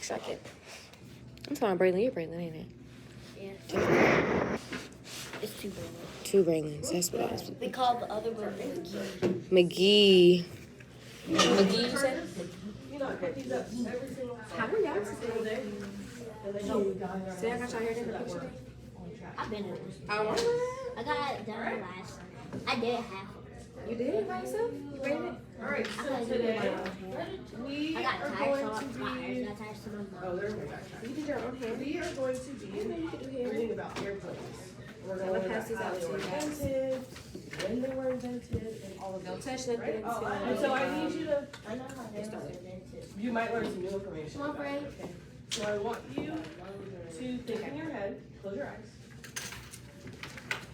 extract it. I'm talking Braylon. You're Braylon, ain't it? Yeah. It's two Braylons. Two Braylons. That's what I was. We call the other one McGee. McGee. McGee, you said? How are y'all today? See, I got y'all hair in the picture. I've been in it. I I got it done last. I did half of it. You did it by yourself? You braided it? All right, I so got today I got tired, so my hair got tired, so oh, there's my backpack. You did your own hair? We are going to be learning about airplanes. We're going to learn about how they were invented, when they were invented, and all of Don't those. touch nothing. Right? And so I need you to, I know how they were invented. you might learn some new information. Come on, about it, Frank. okay? So I want you to think in your head, close your eyes.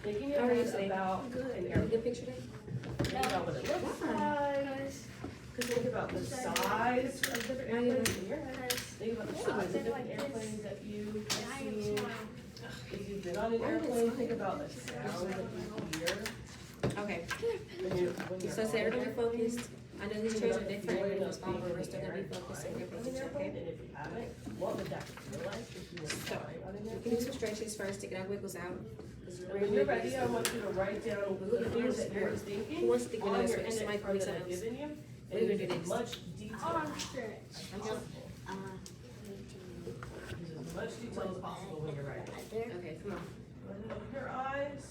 Think in your How are you head today? about an Good airplane. picture day? Think about what it looks like. Think about the size of different airplanes in your head. Think about the size of different airplanes that you have seen. If you've been on an airplane, think about the sound that you hear. Okay. When you're So on say an everybody airplane. focused. I know these chairs are different, but it's fine. We're still gonna be focused on your On an picture, airplane, okay? and if you haven't, what would that feel like if you were flying on an You can airplane? do some stretches first to get our wiggles out. 'Cause And when you're ready, I want you to write down the things that you're thinking Who wants to think on about your this? index Mike, card that I've please. given you. We're And gonna do use as this. much detail I'm as sure. possible. Use as much detail as possible when you're writing. Right there. Okay, come on. Go ahead, open your eyes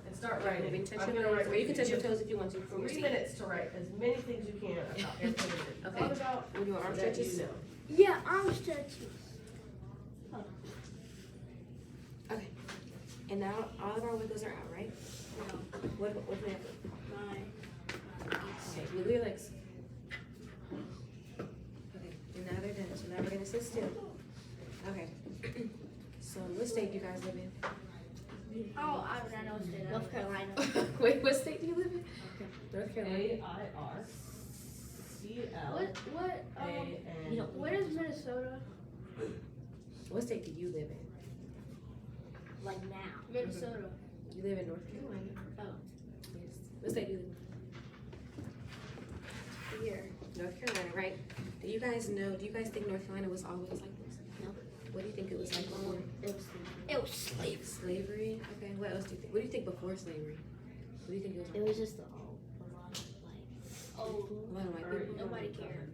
and start Maybe writing. touch I'm your gonna toes, write or you can touch your with toes if you want to. For 3 minutes to write as many things you can about airplanes that you Okay. thought about We do arm that you stretches. know. Yeah, I'm stretching. Okay. And now all of our wiggles are out, right? No, What can I do? my. Okay, wiggle your legs. Okay, and now they're done. So now we're gonna sit still. Okay. So what state do you guys live in? Oh, I know it's North Carolina. Wait, what state do you live in? North Carolina. What, you know, where is Minnesota? What state do you live in? Like now? Minnesota. You live in North Carolina. Oh. Yes. What state do you live in? Here. North Carolina, right? Do you guys think North Carolina was always like this? No. What do you think it was like before? It was slavery. Slavery? Okay, what else do you think? What do you think before slavery? What do you think it was like? It was just a lot of like old. A lot of white people. Nobody cared.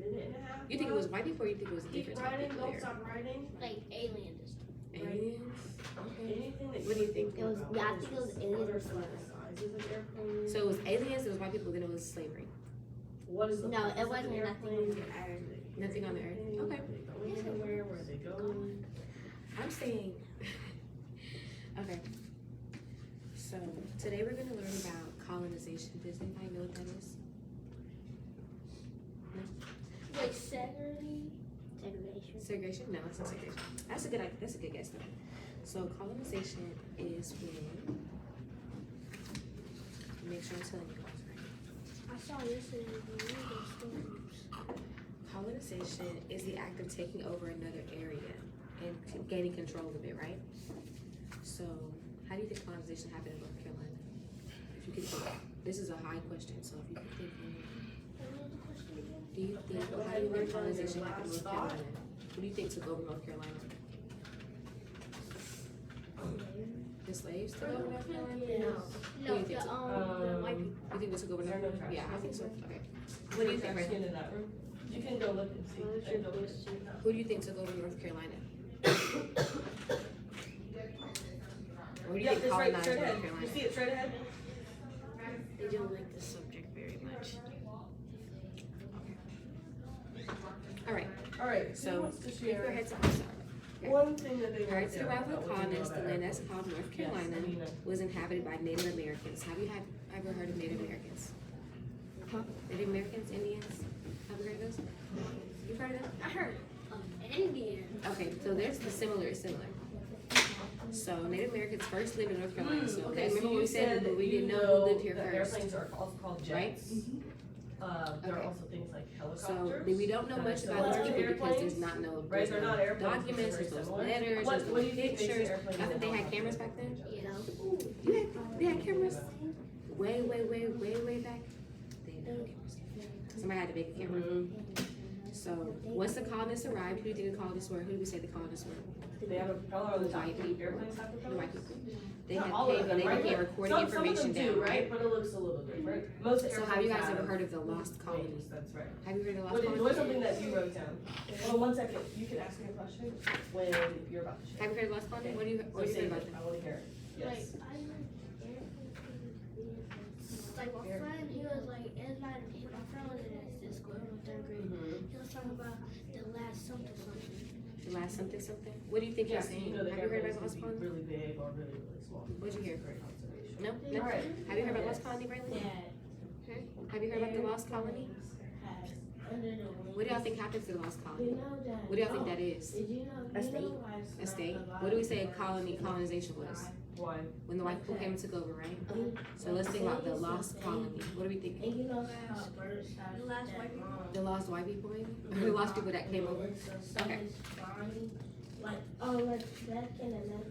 You think it was white people or you think it was a Keep different type of writing, people don't there? stop writing. Like aliens. Aliens? Okay. Anything that What do you think? It was. Yeah, I think it was aliens. sizes of airplanes. So it was aliens, it was white people, then it was slavery. What is the No, purpose it of wasn't the nothing airplane? on the earth. Nothing on the earth. Okay. Are they going anywhere? Where are they going? I'm saying, okay. So today we're gonna learn about colonization. Does anybody know what that is? Like segregation. Segregation? No, it's not segregation. That's a good guess though. So colonization is when, make sure I'm telling you guys right. I saw this in the news. Colonization is the act of taking over another area and gaining control of it, right? So how do you think colonization happened in North Carolina? If you could think, this is a high question, so if you could think, do you think, how do you think colonization happened in North Carolina? What do you think took over North Carolina? The slaves took over North Carolina? No, Who do you think the white people. You think they took over Is there North no Carolina? Yeah, I think so. Okay. What What do you think, Brandon? in that room? You can go look and see. And go look and see. Who do you think took over North Carolina? Or do you Yeah, think just right colonized straight North ahead. Carolina? You see it straight ahead? They don't like this subject very much. All right. All right, So, who wants to keep your share heads up. Sorry. one thing that they Prior wrote to the down arrival about of what they know colonists, the about land that's airplanes? called North Yes, Carolina Alina. was inhabited by Native Americans. Have you ever heard of Native Americans? Huh? Native Americans, Indians? Have you heard of those? You've heard of them? I heard Indian. Okay, so there's the similar. So Native Americans first lived in North Carolina. So Okay, remember so when you we said that we you didn't know know who lived here that first, airplanes are also called right? jets. There are Okay. also things like So helicopters. we don't know that are much about similar these to people because airplanes. there's not no, Right, there's they're no not airplanes, documents, they're there's very no similar. letters, What there's do no you think makes pictures. airplanes Not that they had different? cameras back then. You know. They had cameras way back. They didn't have cameras. Somebody had to make a camera. Mhm. So, once the colonists arrived, who do you think the colonists were? Who do we say the colonists were? They have a propeller on the top. White people. Airplanes have The propellers? white people. They Not had all of paper, them, they right? began recording Some information of them down, do, right? right? But it looks a little different. Most So have you guys airplanes ever heard of have the lost colony? wings, that's right. Have you heard of the lost What colony? was something that you wrote down? Hold on 1 second, you can ask me a question when you're about to share. Have you heard of the lost colony? What do you So heard say about it. them? I wanna hear it. Yes. Like my friend, he was like, my friend was in school in 3rd grade. Mhm. He was talking about the last something. The last something? What do you think Yeah, you're so saying? you know Have the you heard airplanes about lost can be colony? really big or really, really small. What'd you hear? Great observation. No? No? Alright. Have you heard about lost colony, Braylon? Have you heard about the lost colony? What do y'all think happens to the lost colony? What do y'all think that is? A state. A state? What do we say colonization was? Why? When the white people came and took over, right? So let's think about the lost colony. What do we think? And you know how birds have The lost white people, maybe? Or the lost people that came over? Okay.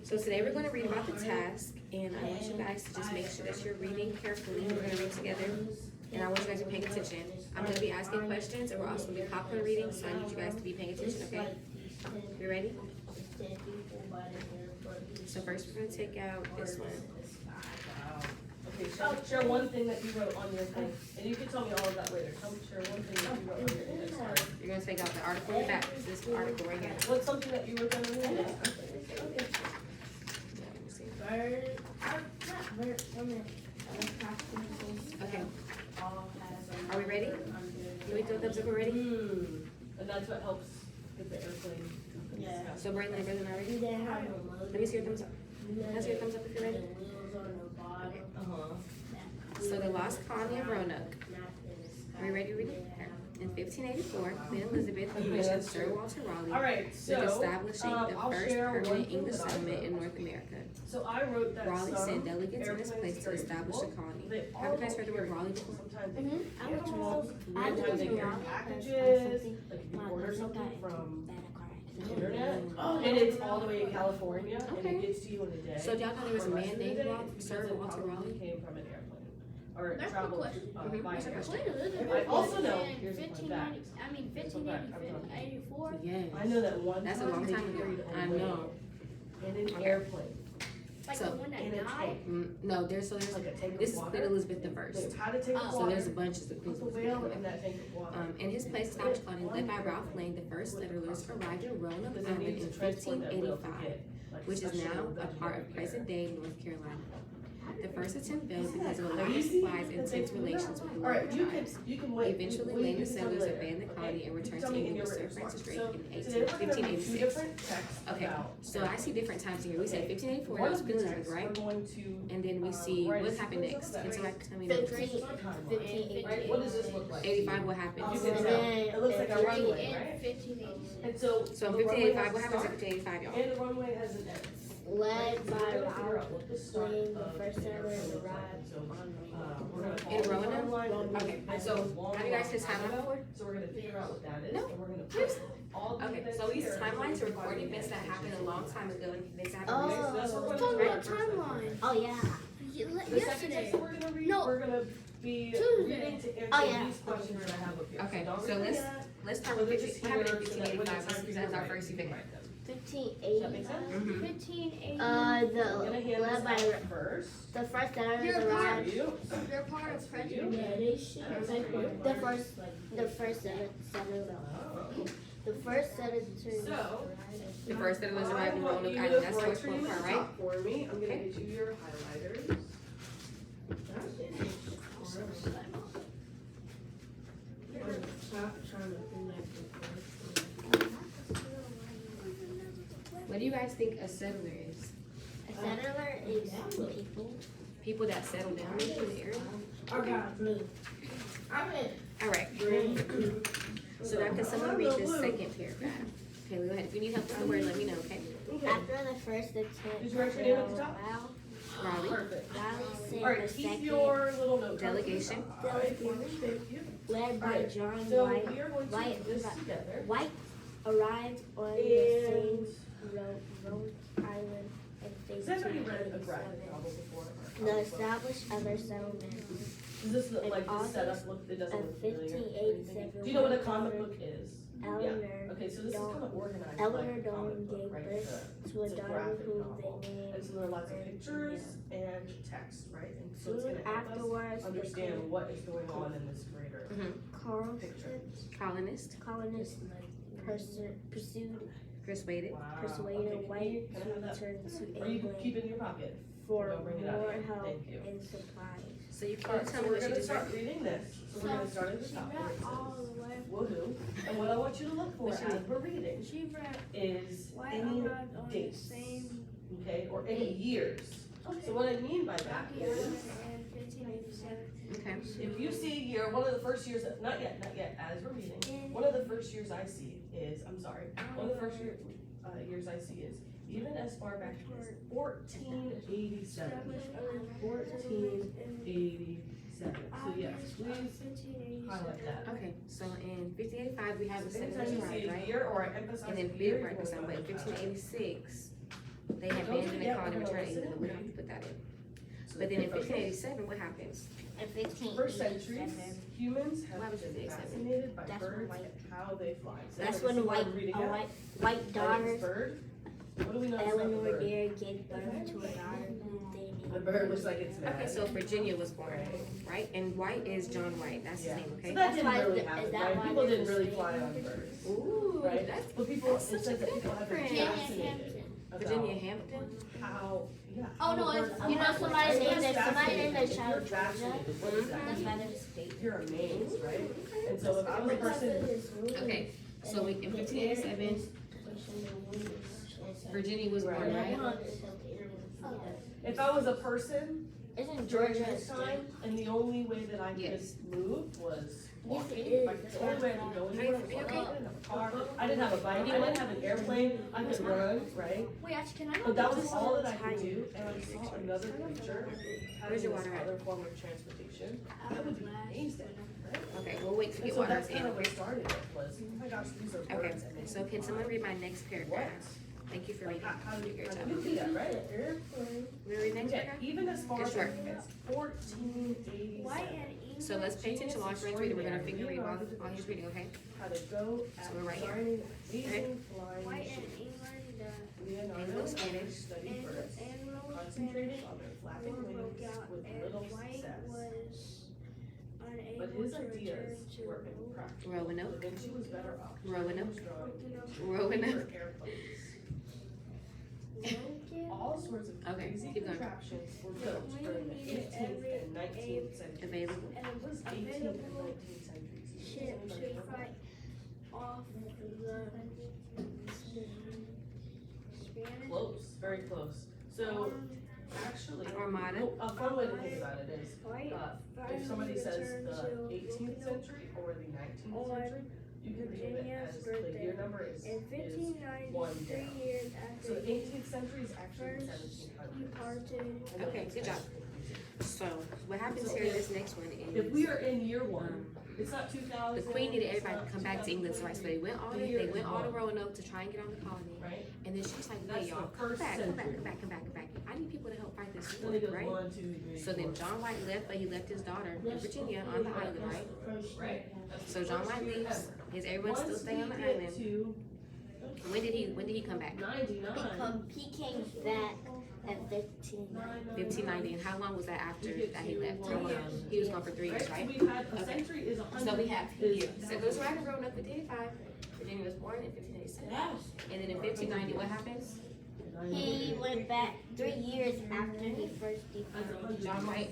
So today we're going to read about the task, and I want you guys to just make sure that you're reading carefully. We're going to read together, and I want you guys to be paying attention. I'm going to be asking questions, and we're also going to be popcorn reading, so I need you guys to be paying attention, okay? You ready? So first we're going to take out this one. Wow. Okay, share one thing that you wrote on your thing, and you can tell me all of that later. Share one thing that you wrote on your index card. You're going to take out the article in the back. This article right here. What's something that you wrote down on your index card? Yeah, let me see. Okay. Are we ready? Can we throw thumbs up? We're ready? And that's what helps get the airplane. Yeah. So Braylon and Braylon are ready? Let me see your thumbs up. Let's see your thumbs up if you're ready. Uh-huh. So the lost colony of Roanoke. Are we ready to read it? Okay. In 1584, Queen Elizabeth commissioned Sir Walter Raleigh All right, with so, establishing the I'll first share one permanent thing English that I settlement in wrote. North America. So I wrote that Raleigh some sent delegates in his airplanes place to carry establish a people. colony. They Have you guys heard the carry word Raleigh people. before? Sometimes they Mhm. carry I went to animals, Raleigh. sometimes they carry Raleigh. packages, like if you order something from the internet, and it's all the way in California, and Okay. it gets to you in a day. So do y'all know there was a or less man than a named day, Sir because it Walter probably Raleigh? came from an airplane, or That's a traveled question. by Mhm. an That's a airplane. question. I also know, here's a fun 1590, fact. I mean, Here's a fun fact. I'm talking. 1584. Yes. I know that one That's a time long they time ago. carried I a know. whale in an Okay. airplane, Like So- the one that in a died. tank, No, there's like a tank this of is Queen water. Elizabeth the They First. had to take the Oh. So water, there's a bunch of the put Queens the of whale Elizabeth. in that tank of water. In his place, established colony led by Ralph Lane, the first settlers arrived in Roanoke Because they Island needed in to transport that whale to 1585, get, like, which is special now a veterinary part of care. present-day North Carolina. The first attempt failed because of a Are lack you of seeing supplies the and thing tense from there? relations with the All right, local you can, tribes. you can wait. Eventually, We Lane and can tell settlers later, abandoned the colony okay? and returned Tell to me in England your with Sir written Francis response. Drake So, in today we're gonna read two 1586. different texts Okay, about. so I see different times here. We said 1584, that One was of the Queen Elizabeth, texts right? we're going to, And then we see write a what happened sequence next. of events. Interact, tell me the Trace the timeline, right? What does this look like? 85, what happened? You And can tell, then it looks like a in runway, right? 1586. And so. So the in runway 1585, has what a happens in start, 1585, y'all? and the runway has an end. Led So by we're gonna figure Ralph out what the start Lane, the of first the settlers airplane looks like. arrived So, on we're gonna follow In the Roanoke? timeline. Okay, And so long, have you guys long his time timeline ago. before? So we're gonna figure out what that is, No. and we're gonna Please. put all the Okay, events so these here. timelines are recording events that happened a long time ago and they happen Oh. recently. That's what we're Talk gonna about do. timeline. Oh, yeah. The second Yesterday. text that we're gonna read, No. we're gonna be Tuesday. reading to answer Oh, yeah. these questions that I have up here. Okay, don't so read let's- that. Let's start But with they're just 15, what happened in here so that when it's 1585, time for you that's to our write, first you can event. write them. 1580. Does that make sense? Mhm. 1580. I'm The gonna hand led this by out first. the first settlers For arrived. you. They're part That's of for you. President. The first settler. Oh. The first settlers. So, The first settlers arrived in I want Roanoke you Island, to that's write first for you one at part, the right? top for me. I'm gonna Okay. get you your highlighters. What do you guys think a settler is? A settler is people. People that settle down in the area? Me. Alright, so now can someone read this second paragraph? Okay, go ahead. If you need help with the word, let me know, okay? After the first attempt, Did you write your name at the top? Raleigh, Perfect. Raleigh sent Alright, the keep second, your little note. Delegation. Alright, for me, thank you. led by Alright, John so White. we are going to White- do this together. White arrived on the And, same Rhode Island in has everybody read a graphic 1587. novel before? The established other settlements. Does this look in like this August setup look, it doesn't of look familiar? or anything? 1587, Do you know what a one comic hundred- book is? Eleanor, Okay, so this is kind of organized Eleanor like a Dawn comic book, gave right? birth to a It's a daughter graphic who novel. they named And so there are lots of Virginia. pictures and text, right? And so it's Soon gonna help us afterwards, understand what is going on in this greater picture. Colonist, Colonists pursued, persuaded, Wow. persuaded Okay, white can I to have that? return to Or you can England keep it in your pocket. for Don't bring it out more here. help Thank you. and supplies. so you Alright, can't so tell me we're what you gonna just read. start reading this. So we're gonna start at the She top read where it all says, the way. woohoo. And what I want you to look for What as you read? we're reading She read is white any arrived on the dates, same okay, or any years. So what I mean by that rocky is, island in 1587. Okay. if you see a year, one of the first years, not yet, as we're reading, one of the first years I see is, one of the first years I see is even as far back as 1487. Established on 1487. So yes, please highlight that. Okay, so in 1585 we have the Anytime Seven you Ride, see a right? year or I emphasize And a then year, big right you're some, but in going to highlight. 1586 they Don't abandoned the forget, colony we're gonna return to listen England. and We don't have read. to put that in. So But then in the first 1587 what happens? In 1587. First centuries, humans What have happens in been 1587? fascinated by That's birds when and how they fly. So That's we're when gonna a see one reading out. white My daughter, name's Bird. What do we know about the Eleanor bird? Dare, gave birth to a daughter who they named. The bird looks like it's mad. Okay, so Virginia was born, right? And White is John White. That's his Yeah. name, So okay? that That's didn't why really the- happen, is that right? why People there's didn't a really state? fly on birds, Ooh, right? that's But people, that's it such says a that good people have been reference. fascinated Virginia about Hampton. how, yeah. Oh, how no, the it's- bird you know, flies. somebody Right? named That's their- somebody named their fascinating. child If you're fascinated, what does that That's mean? why there's a state. You're amazed, right? And so if I was a person, Okay, so we, in 1587 Virginia was born, right? if I was a person Isn't during Georgia a this state? time, and the only way that I Yes. could move was walking, is. like the only way I could go anywhere was Are you walking. okay? I didn't have a car, I didn't have a bike, I didn't have an airplane, I could run, right? Wait, actually, can I? But that was all that I could do, and I saw another creature Where's having your this water at? other form of transportation. I would be amazed at it, right? Okay, we'll wait to And get so water that's at the kind end. of what started it was, oh my gosh, these are Okay, birds. and they so can someone read my next What? paragraph? Thank you for Like, reading. how do Your you time. do that, right? We read next Okay, paragraph? even as far It's back short. as 1487. White and English. So let's pay attention while friends reading. We're gonna figure read while he's reading, okay? How to go at So we're right here. designing amazing flying White and machines. England, Leonardo English, Spanish. studied birds, the Anglo-Spanish concentrating on their flapping War broke wings out, with and little White success. was unable But his to return ideas to were impractical. Roanoke, Da Vinci was better off. Roanoke, drawing Roanoke. for airplanes. Lincoln All sorts of Okay, crazy keep going. contraptions were built during the 18th and 19th centuries. Available. and It was 18th and 19th centuries. ship to fight off the Spanish. Close, very close. So, actually, Armada. a fun way to think about it is, White if somebody finally says returned the to 18th Roanoke century or the 19th on century, you can think of it Virginia's as the birthday. year number is In 1590, one 3 down. years So after the 18th century is actually the first 1700s. departed, Okay, good job. So what happens here in this next one If we is are in year one, it's not 2000. the Queen needed it's everybody to not come back to England, so right, so they went all to Roanoke to try and get on the colony. Right? And then she's like, That's hey y'all, the come first back, come back, century. come back, come back, come back. I need people to help fight this Then war, it goes right? 1, 2, 3, So then 4. John White left, but he left his daughter in Virginia on the island, right? Right. So John White leaves. Is everyone still staying on the island? To When did he come back? 99. he came back at 1590. 1590. And how long was that after that he left? How long? He was gone for 3 years, Right? right? So we had a Okay. century is 100. So we have is here. So it goes right to Roanoke 1585. Virginia was born in 1587. And then in 1590, what happens? He went back 3 years after he first departed.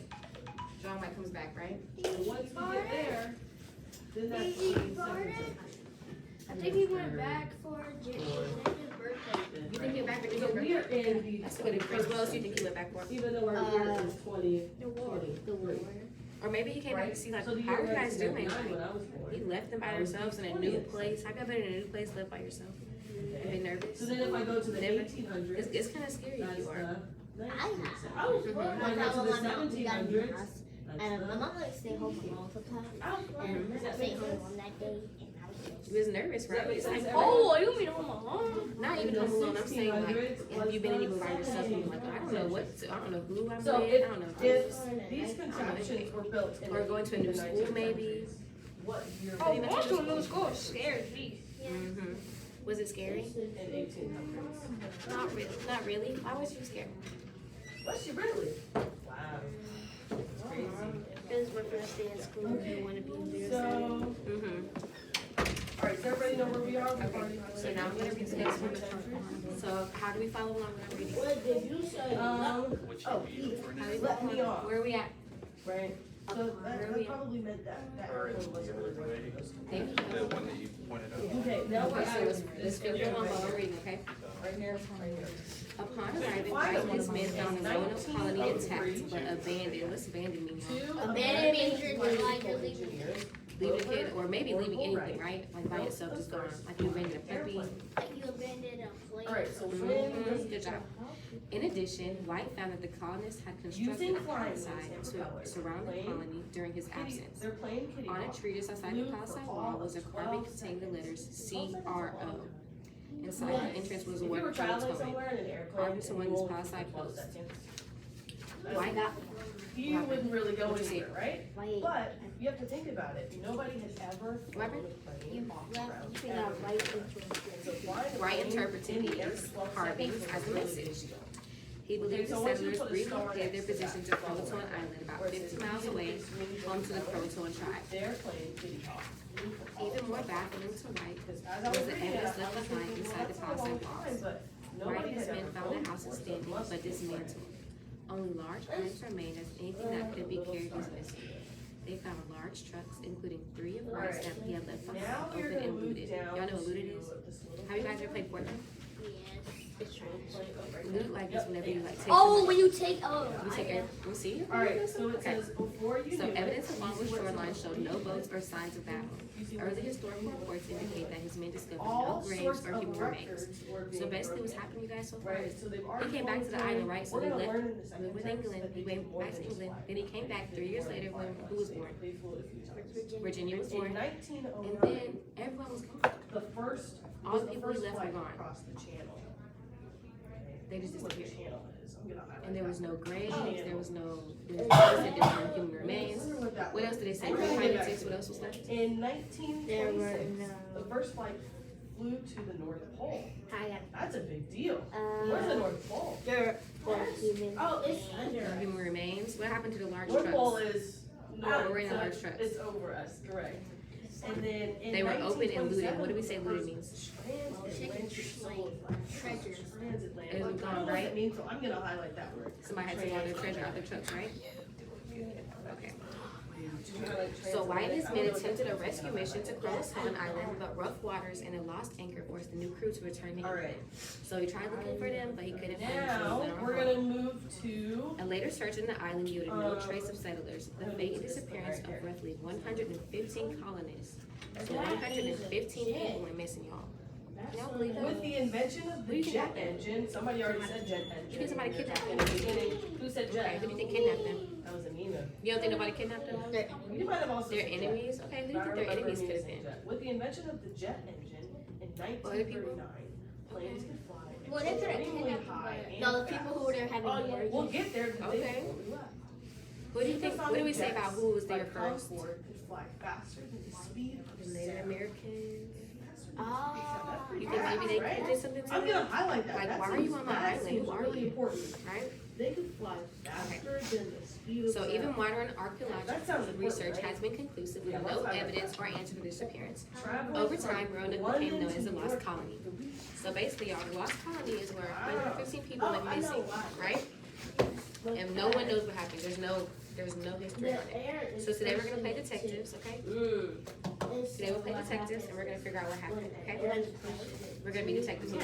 John White comes back, right? And once we get there, then that's He the departed? second I think he went back for Jenny's birthday. You think he went back for So we Virginia? are in the. That's good. Chris, what else do you think he went back for? Even though our year is 20. The war. 20. Or maybe he came back to see like, So the how are year you guys was doing? 99 when Like, I was born. he left them by themselves in a new place. How come been in a new place, left by yourself? You've been nervous. So then if I go to the Never. 1800s, It's kind of scary if that's you are. the I 19th century. I was Mhm. born If I go to the 1700s, that's and my the. mom like stay home alone sometimes. And I stayed home on that day, and I was just. You was nervous, right? It's like, Oh, you mean home alone? not even home alone. I'm saying like, have you been anywhere by yourself? And you're like, I don't know I don't know who I'm So with. I don't know. If these contraptions were built in Or going to a new the school, maybe. 1900s, what year? Oh, would going to a they new be? school scares me. Yeah. Mm-hmm. Was it scary? In 1800s. Not really. Not really. Why was you scared? Was she really? Wow. That's crazy. It was my first day at school. I didn't want to be there. So, Mm-hmm. alright, does everybody know where we are? We've Okay. already- So now I'm gonna read the next one. So how do we follow along when I'm reading? What did you say? Let me off, Where are we at? right? So that probably meant that airplane wasn't really where it was. There you The go. one that you pointed out. Okay, now we're Okay, so at let's feel the one while I'm reading, okay? right here, right here. Upon arriving, White and his men found the Roanoke colony intact but abandoned. What's abandoned mean? Two Abandoned means you're American like flight leaving. engineers. Leaving a kid, or maybe leaving anything, Right. right? Like by itself, just gone. Like you abandoned a puppy. Like you abandoned a plane. Alright, so Mhm. when Good job. In addition, White found that the colonists had constructed Using a flying palisade wings and to propellers, surround the plane, colony during his Kitty, absence. they're playing Kitty On a Hawk. treatise outside the palisade wall was a carving containing the letters C-R-O. Inside the entrance was a If you word were for traveling towing. somewhere in an airplane, Armed and to you one's rolled palisade for 12 post. seconds, White got, you wouldn't really go What'd you see? anywhere, right? Wait. But you have to think about it. Nobody has ever flown What? a plane You off left. ground, You figured out ever. right into And so flying a Wright plane interpreted in the air these for 12 carvings seconds as was a really message. big deal. he believed the So once you settlers put a star relocated their next to position to that, Croatoan Island, about where it 50 says, miles "These are away, things we need home to the propellers." Croatoan tribe. They're playing Kitty Hawk. Even more baffling to White Because as I was was the reading it, evidence I left was behind thinking, well, inside the that's a long palisade time, walls. but White nobody and his had men ever found flown the houses before, so it standing must but be dismantled. Only large items remained as anything that could be carried was missing. They found large trucks, including 3 of White's that he had left Now behind, we're open gonna and move looted. down Y'all know what looted is? to this little Have you guys ever played Fortnite? Yes. Loot like is whenever you like take Oh, somebody- when you take, oh, you take I know. you see? Alright, so it Okay. says before you So knew it, evidence along the these were shoreline some- showed no boats or signs of battle. You see Early what- historical reports indicate that his men discovered no all graves sorts or of human remains. records were being So basically what's broken. happening you guys so far Right, is so they've already he came back to the flown island, through. right? So We're he gonna left, learn in the second moved with text England, that he they went did more back to than just England, fly. then he came back 3 years later when, who was born? They flew it a few times. Virginia was In born. 1909, And then everyone was gone. the first, All was the the people we first left were flight gone. across the channel. They just What the disappeared. channel is, I'm gonna highlight And there was that. no graves, there was no, there Oh. was human remains. Wonder what that What was. else did they say? We're gonna get back Politics, to what it. else was left? In There 1926, were the first flight flew to the North Pole. I got, That's a big deal. Where's the North Pole? there for humans. Oh, it's No under. human remains. What happened to the large North Pole trucks? is, Oh, we're in it's the large trucks. It's over us, correct. And then in They were open and looted. 1927, What do we say looted the means? Treasures. It was gone, What right? does it mean? So I'm gonna highlight that word. Somebody had to want their treasure out their trucks, right? Okay. Highlight So White and his men translate. attempted a rescue mission to Croatoan Island, but rough waters and a lost anchor forced the new crew to return to England. Alright, So he tried looking for them, but he couldn't find them. now so he went on we're home. gonna move to, A later search in the island yielded no trace of settlers. The fate and disappearance of roughly 115 colonists. So 115 people went missing, y'all. Can y'all believe that? with the invention of Who the you think jet happened? engine, somebody already said jet engine. You think somebody kidnapped In them? the beginning, who said Okay, jet? who do you think kidnapped them? That was Anina. You don't think nobody kidnapped them? You might have also Their said jet. enemies? Okay, who do you I think their remember enemies Anina could have saying been? jet. With the invention of the jet engine in Other people? 1939, planes could fly What if they're extremely kidnapped? high and No, the people who were there having fast. orgies. We'll get there the day Okay. before we left. What do you think, what do we say about who was there Like first? Concorde could fly faster than the speed of The Native sound. Americans? Ah. You think maybe they Right? did something to I'm gonna them? highlight that. Like, That why are seems- you on my that island? seems Who are really you? important. Right? They could fly faster than the speed of So sound. even modern That sounds archaeological important, research right? has been conclusive with Yeah, let's no highlight evidence that. or answer for disappearance. Traveling Over from time, Roanoke London became known to as a New lost York. colony. So basically, y'all, the lost colony is where Wow. 115 people went Oh, I know missing, why. right? And no one knows what happened. There's no history on it. So today we're gonna play detectives, okay? Today we'll play detectives and we're gonna figure out what happened, okay? We're gonna be detectives now.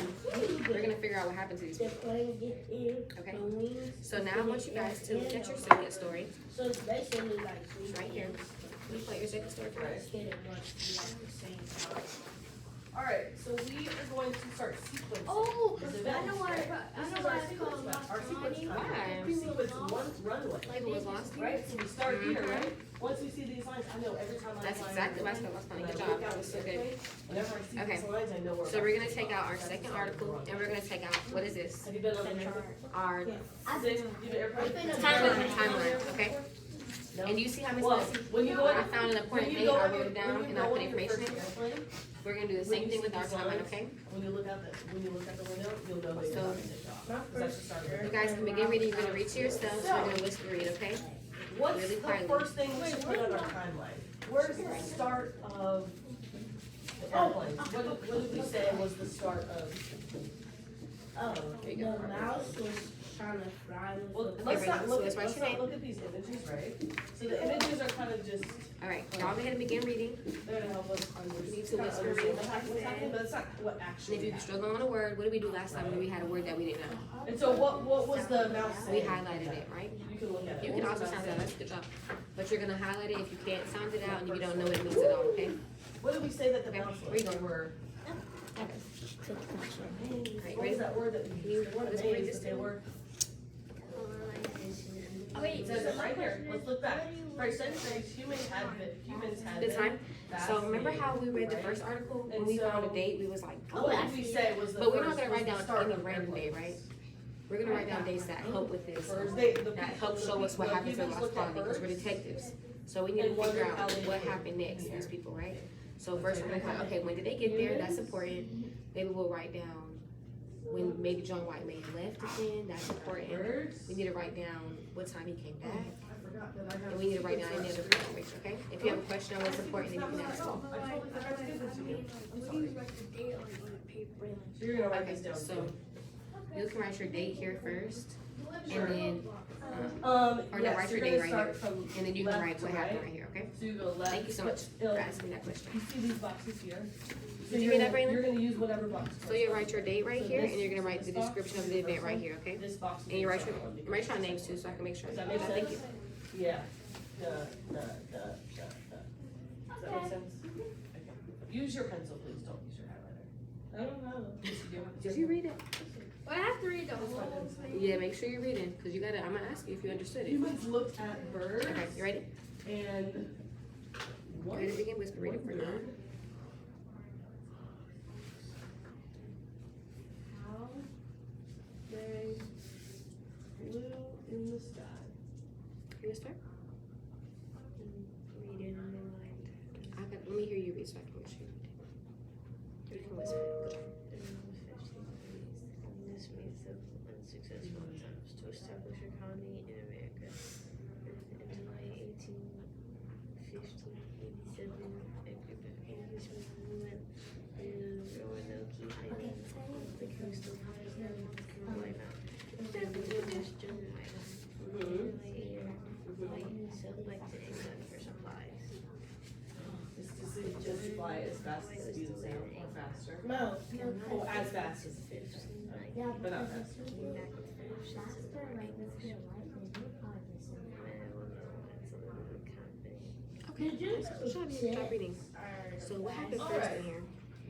We're gonna figure out what happened to these people, okay? So now I want you guys to look at your second story. So it's basically like It's right here. Can you play your second story for us? Alright, so we are going to start sequencing. Oh, this I event, know why. right? I This know is why our it's sequence called map, our Lost sequence Colony. map. Why? We sequence one runway, People was lost here? right? So we start here, Mhm. right? Once we see these lines, I know every time I That's fly exactly over why I the said lost colony. when Good I job. look out That was so the good. airplane, whenever I see Okay. these lines, I know where So we're gonna take out our second article and we're gonna take out, what is this? Have you been on the airplane? Our You've been airplane? I've been on timeline, okay? No. And you see how Miss Well, Bessie, when you go I in, found an when important you thing, go I on wrote your, it down when you and I go put on your information in. first airplane, We're gonna do the when same you thing see with our these timeline, lines, okay? when you look out the window, you'll know that you're So- about to take off. 'Cause that's the start of You it. guys can begin reading, you're gonna read to yourselves, we're gonna whisper read, okay? What's really the quietly. first thing we should put on our timeline? Where's the start of the airplanes? What did we say was the start of? Oh, There you the go. mouse was trying to fly with Well, the let's right, not so look let's at, write let's your not name. look at these images, right? So the images are kind of just, Alright, y'all go ahead and begin reading. they're gonna help us We need to kind of whisper understand read. what's happening, but it's not what And actually if you're happened. struggling on a word, what did we do last time when we had a word that we didn't know? And so what was the mouse We saying? highlighted it, right? You can look at it. You can What also was the sound mouse it out, that's a good job. But you're gonna highlight it if you can't sound it out and if you don't know what it means at all, okay? saying? What did we say that the Okay, mouse was? read They them. were, Alright, what was ready? that word that we Can you used? They weren't just read amazed, this but they to me? were. Wait, It says it right here, let's look back. For centuries, humans had Good time. been So remember fascinated, how we read the right? first article, when And we found a so- date, we was like, What did we say was the But we're not first- gonna was write the down start any of random day, airplanes? right? We're gonna write down dates that help with this. First, the That help people- show us what the happened to humans lost looked at quality, because we're birds detectives. So we need to and wondered figure how out they what did happened next, here. these people, right? So first we're gonna find, okay, when did they get there? That's important. Maybe we'll write down when maybe John White may have left again, that's important. Birds. We need to write down what time he came back, I forgot that I have. and we need to write down any other information, okay? If you have a question on what's important, then you can ask me. I totally forgot to give it to you. I'm What do sorry. you write the date on paper? So you're gonna write Okay, this down. so too. you can write your date here first, and then, or no, Yes, write you're your date gonna right start here, from and then you can left write to what happened right. right here, okay? So you go left. Thank you so much for asking that question. You see these boxes here? So Did you you're read that, gonna- Braylon? You're gonna use whatever box. So you write your date right So here, this- and you're gonna write the this box description of is the the event first right one. here, okay? This box. is And you the write second your, one. write your names too, so I can make sure. Does that make Thank you. sense? Yeah. Does that make sense? Okay. Use your pencil, please, don't use your highlighter. I don't know. Yes, you do. Did you read it? Well, I have to read the That's whole fine. thing. Yeah, make sure you're reading, cause you gotta, I'm gonna ask you if you understood it. Humans looked at birds Okay, you ready? and what? Ready to begin? Whisper read it for now. wondered how they flew in the sky. You wanna start? Read it in my mind. Let me hear you read so I can make sure you read it. You can whisper. Good job. This means the unsuccessful attempts to establish a colony in America. In July 1887, a group of Englishmen went to the Roanoke Island off the coast of North Carolina. They introduced John White. White sailed back to England for supplies. Is to fly as fast as speed of sound or faster? No. Oh, as fast as, but not faster. Came back with finishes of writings. Okay, good job, good job reading. So what happened first Alright. in here?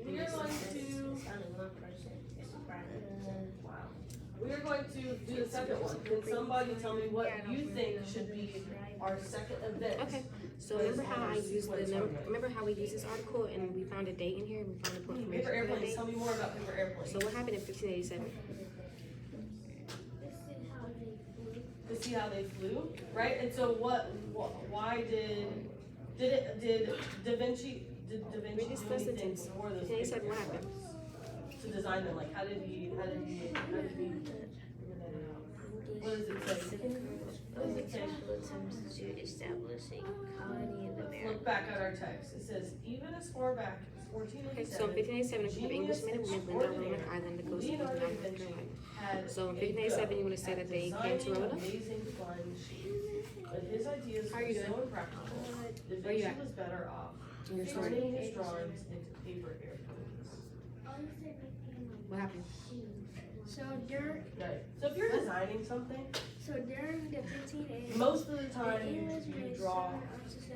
We are going to, wow. We are going to do the second one. Can somebody tell me what you think should be our second event? Okay, so remember how I used remember how we used this article and we found a date in here and we found important Paper information for that airplanes, date? tell me more about paper airplanes. So what happened in 1587? To see how they flew, right? And so why did Da Vinci We do discussed the anything dates. before those 1587, paper what happened? airplanes? To design them, like how did he figure that out? What does it say? Unsuccessful attempts to establish a colony in America. Look back at our text. It says, even as far back as Okay, so in 1587, a group of Englishmen and women landed on Roanoke Island, the coast of North Carolina. So in 1587, you want to say that they came to Roanoke? But his ideas How are were you so doing? impractical. Da Where you Vinci at? was better off In your story. turning his drawings into paper airplanes. What happened? So during Right. So if you're designing something, the 1580s, most of the time you draw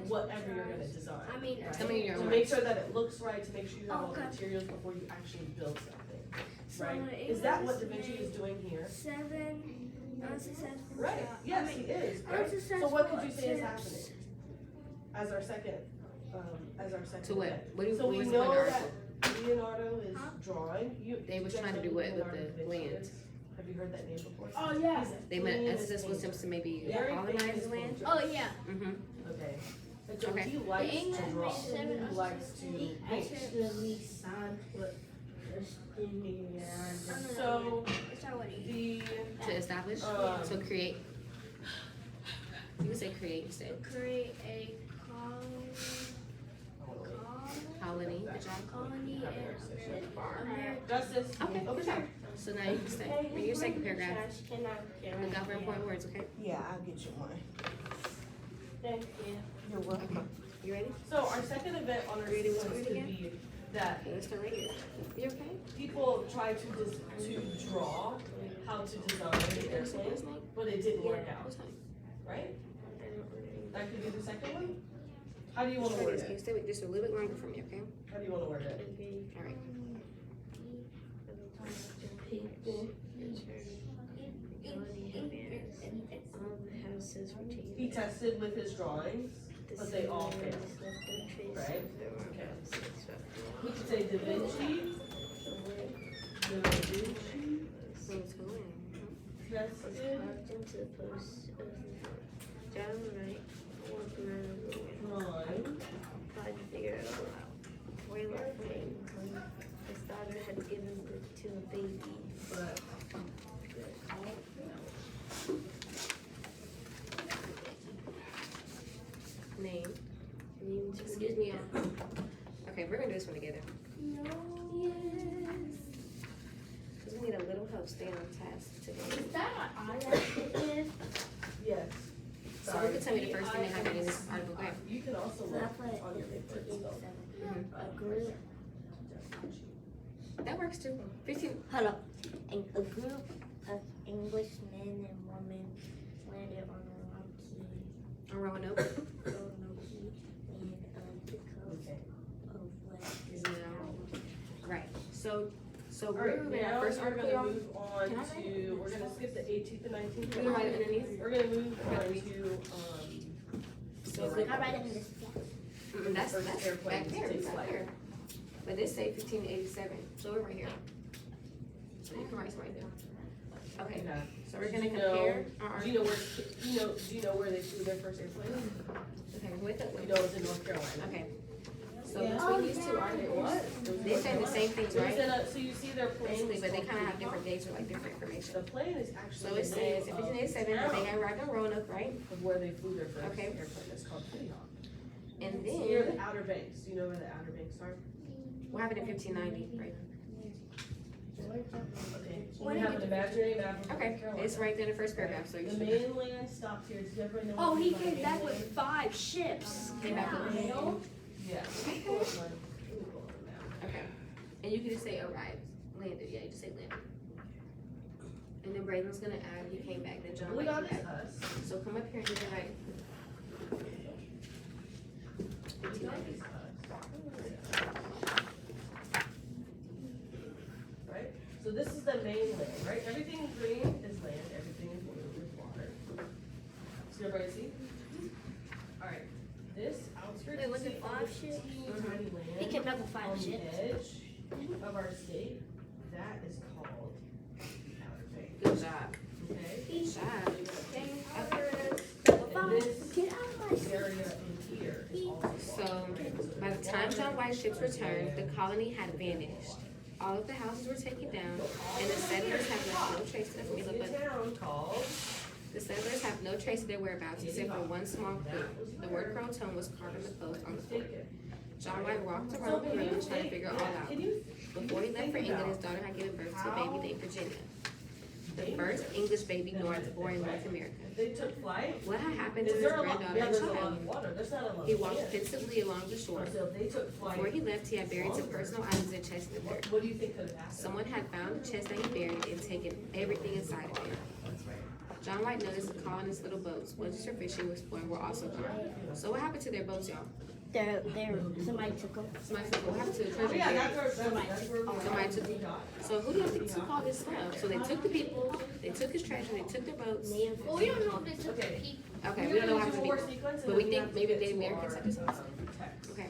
whatever you're gonna design. I mean, right? Tell me your To own make words. sure that it looks right, to make sure you have all the Okay. materials before you actually build something, So right? it Is that what was Da Vinci is doing here? 7 unsuccessful. Right, yes, he is, right? So unsuccessful what could you say is attempts. happening? As our second To what? event? What do you, So what we was the know point of the that article? Leonardo is Huh? drawing. They was trying to do what with Leonardo the da Vinci land? is. Have you heard that name before? Oh, yeah. They meant Estes was attempts to maybe Very colonize famous the land. painter. Oh, yeah. Mm-hmm. Okay. And so Okay. he likes The to English draw. made He likes to paint. Actually, So it's already. the To establish, so create. You can say create instead. Create a Colony, good job. colony in America. Justice. Okay, Over good job. here. So now you can say, read your second paragraph. Look out for important words, okay? Yeah, I'll get you one. Thank you. You're welcome. You ready? So our second event on our Read it with sequence me could again. be that Okay, let's start right here. You okay? people try to draw how to design the airplane, but it didn't work out, What's fine? right? That could be the second one? How do you wanna Try word this. Can you it? stay with just a little bit longer for me, okay? How do you wanna word it? All right. All the houses were taken. He tested with his drawings, but they all failed, right? Okay. We could say Da Vinci. Da Vinci Thanks for learning. tested Into the post of the John Wright, walking around the world, drawing. tried to figure it all out. Wayland Franklin, his daughter had given birth to a baby, but Name. named to Excuse me. Okay, we're gonna do this one together. No. Because we need a little help staying on task today. Is that what I did? Yes. So who could tell me the first thing they have in this article? Go ahead. You can also So look that's what on your paper it still. A group. That works too. 15. Hold up. A group of English men and women landed on a On Roanoke. rocky land of the coast Okay. of West Is it right. So All we're right, moving our now first we're article, gonna y'all. move on Can I write to, we're gonna skip the 18th and 19th. We're gonna write it underneath. We're gonna move on Okay. to, So the I write it in this. That's First back airplane to there, take back flight. there. But this say 1587, so we're right here. So you can write right there. Okay, Okay. so we're Do gonna you know- compare our. Do you know where they flew their first airplane? Okay, wait up. You know it's in North Carolina. Okay. So Yeah. between these two articles, they say the same things, So it's right? in a, so you see their plane. Basically, is but they called kind of have Pretty different Hawk. dates or like different information. The plane is actually. So it says in the name of 1587, the they town arrived in Roanoke, right? of where they flew their first Okay. airplane. It's called Pretty Hawk. And It's near the then, Outer Banks. Do you know where the Outer Banks are? what happened in 1590, right? Okay. You have an imaginary map of North Okay, Carolina. it's right there in the first paragraph, so you The should. mainland stopped here. Does everybody know? Oh, what he the came back with mainland- 5 ships. Came back with- Yeah. Okay. And you can just say arrived, landed, yeah, you just say landed. And then Braylon's gonna add, he came back, then John Blue White dot came is back. us. So come up here and do the right. Blue dot is us. Right? So this is the mainland, right? Everything in green is land, everything in blue is water. So everybody see? Alright, this outskirts. Wait, was you it see 5 all this ships? teeny tiny land He came back with 5 on the ships. edge of our state, that is called the Outer Banks, Good job. okay? Good job. And this Get out of my area in here is also So, water. by the time John White's ships returned, the colony had vanished. All of the houses were taken down, and the settlers have left no trace of This them. is a town called, The settlers have no trace of their whereabouts except for one small clue. The word Croton was carved in the post on the floor. John White walked around the room trying to figure it all out. Can you Before he left for England, his daughter had given birth to a baby named Virginia, the first English baby born in North America. They took flight? What had happened to Is his there a lot, granddaughter yeah, and there's a lot child? of water, there's not a lot of He walked land. pensively along the shore. So if they took flight, Before he left, he had buried some personal items in chests in the dirt. what do you think could have happened? Someone had found the chest that he buried and taken everything inside of it. John White noticed the colonists' little boats, one just for fishing, was exploring, were also gone. So what happened to their boats, y'all? Somebody took them. Somebody said, what happened to the Oh, treasure yeah, buried? that's where Somebody took we got. So who do you think took all this stuff? So they took the people, they took his treasure, they took their boats. Well, we don't know if they took the Okay. people. Okay, we don't know what happened to We're people. gonna do one more sequence and But we then think have to maybe get the to Americans our, had this also. text. Okay.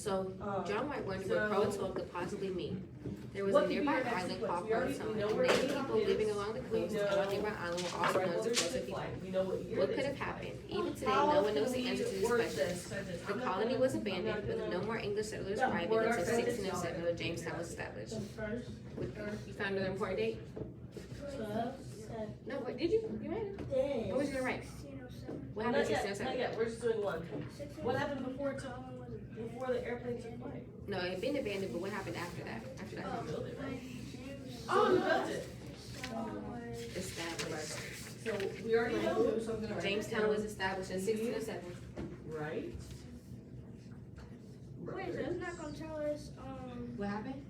So John White wondered so- what Croatoan could possibly mean. There was What a could be nearby your next island sequence? called We already- Croatoan, we know and where native Avon people is. living along the We coast know and on nearby island were also known as the Regular Croatian ship people. flight. We know what year What this could have is happened? flight. Even today, How no one knows can the answer to we this word question. this sentence? The I'm not colony gonna- was I'm abandoned not with gonna- no more English settlers Yeah, arriving word until our sentence 1607 now. when Jamestown was established. First, You found another important date? No, what did you? You read it. What was you gonna write? What happened not in yet, 1607? not yet, we're just doing one. What happened before the airplane took flight? No, it had been abandoned, but what happened after that? After that, Who built it, right? Oh, who built it? established. So we already know who, so I'm gonna write it Jamestown down. was established in 1607. Right. Wait, so it's not gonna tell us, What happened?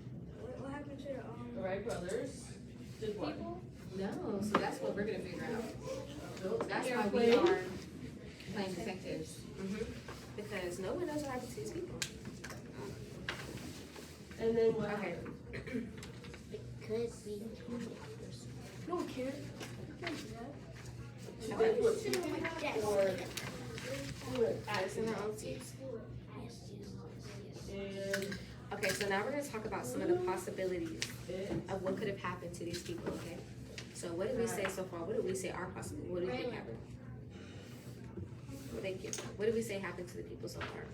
what happened to the, Wright brothers did what? people? No, so that's what we're gonna figure out. Built That's the why we airplane. are playing detectives. Because no one knows what happened to these people. And then what Okay. happened? Could be. No one cared. She Okay. did what she did Like that. or do it It's in their own seats. and Okay, so now we're gonna talk about some of the possibilities it. of what could have happened to these people, okay? So what did we say so far? What did we say are possible? What do you think happened? Thank you. What did we say happened to the people so far?